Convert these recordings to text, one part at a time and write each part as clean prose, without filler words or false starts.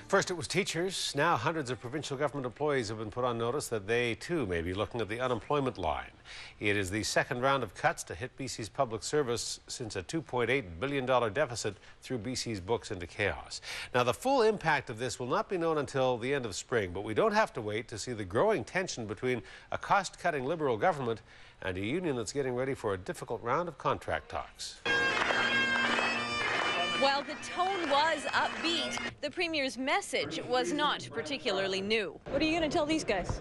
First, it was teachers. Now, hundreds of provincial government employees have been put on notice that they, too, may be looking at the unemployment line. It is the second round of cuts to hit BC's public service since a $2.8 billion deficit threw BC's books into chaos. Now, the full impact of this will not be known until the end of spring, but we don't have to wait to see the growing tension between a cost-cutting Liberal government and a union that's getting ready for a difficult round of contract talks. While the tone was upbeat, the Premier's message was not particularly new. What are you going to tell these guys?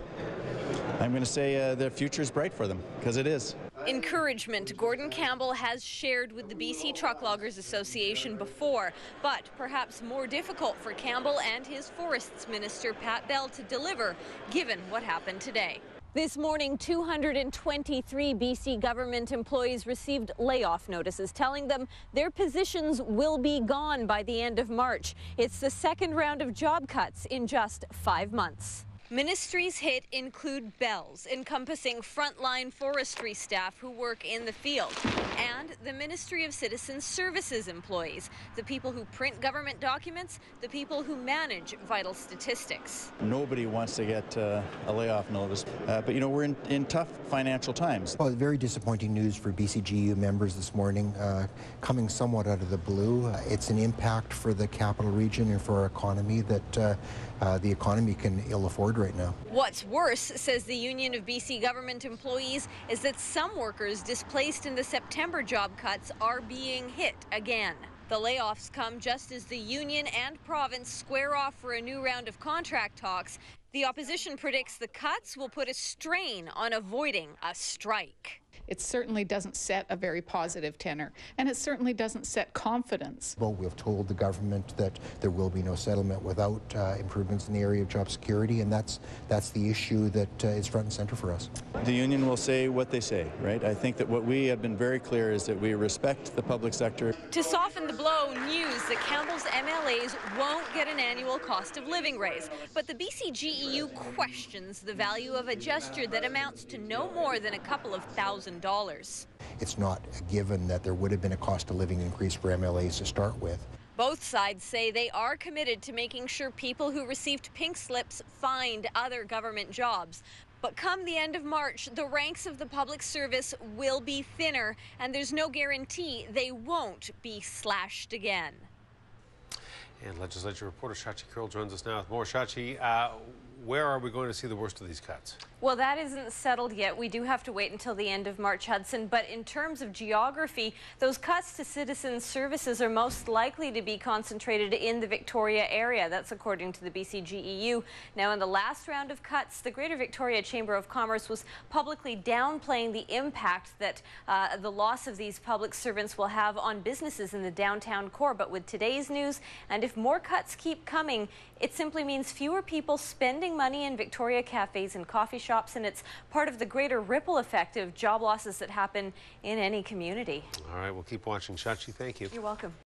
I'm going to say the future is bright for them, because it is. Encouragement Gordon Campbell has shared with the BC Truck Loggers Association before, but perhaps more difficult for Campbell and his Forests Minister Pat Bell to deliver, given what happened today. This morning, 223 BC government employees received layoff notices telling them their positions will be gone by the end of March. It's the second round of job cuts in just 5 months. Ministries hit include Bell's, encompassing frontline forestry staff who work in the field, and the Ministry of Citizen Services employees, the people who print government documents, the people who manage vital statistics. Nobody wants to get a layoff notice, but you know, we're in tough financial times. Well, very disappointing news for BCGU members this morning, coming somewhat out of the blue. It's an impact for the capital region and for our economy that the economy can ill afford right now. What's worse, says the Union of BC government employees, is that some workers displaced in the September job cuts are being hit again. The layoffs come just as the union and province square off for a new round of contract talks. The opposition predicts the cuts will put a strain on avoiding a strike. It certainly doesn't set a very positive tenor, and it certainly doesn't set confidence. Well, we've told the government that there will be no settlement without improvements in the area of job security, and that's the issue that is front and center for us. The union will say what they say, right? I think that what we have been very clear is that we respect the public sector. To soften the blow, news that Campbell's MLAs won't get an annual cost of living raise. But the BCGEU questions the value of a gesture that amounts to no more than a couple of $1,000. It's not a given that there would have been a cost of living increase for MLAs to start with. Both sides say they are committed to making sure people who received pink slips find other government jobs. But come the end of March, the ranks of the public service will be thinner, and there's no guarantee they won't be slashed again. And legislature reporter Shachi Curl joins us now with more. Shachi, where are we going to see the worst of these cuts? Well, that isn't settled yet. We do have to wait until the end of March, Hudson. But in terms of geography, those cuts to citizen services are most likely to be concentrated in the Victoria area. That's according to the BCGEU. Now, in the last round of cuts, the Greater Victoria Chamber of Commerce was publicly downplaying the impact that the loss of these public servants will have on businesses in the downtown core. But with today's news, and if more cuts keep coming, it simply means fewer people spending money in Victoria cafes and coffee shops, and it's part of the greater ripple effect of job losses that happen in any community. All right, we'll keep watching. Shachi, thank you. You're welcome.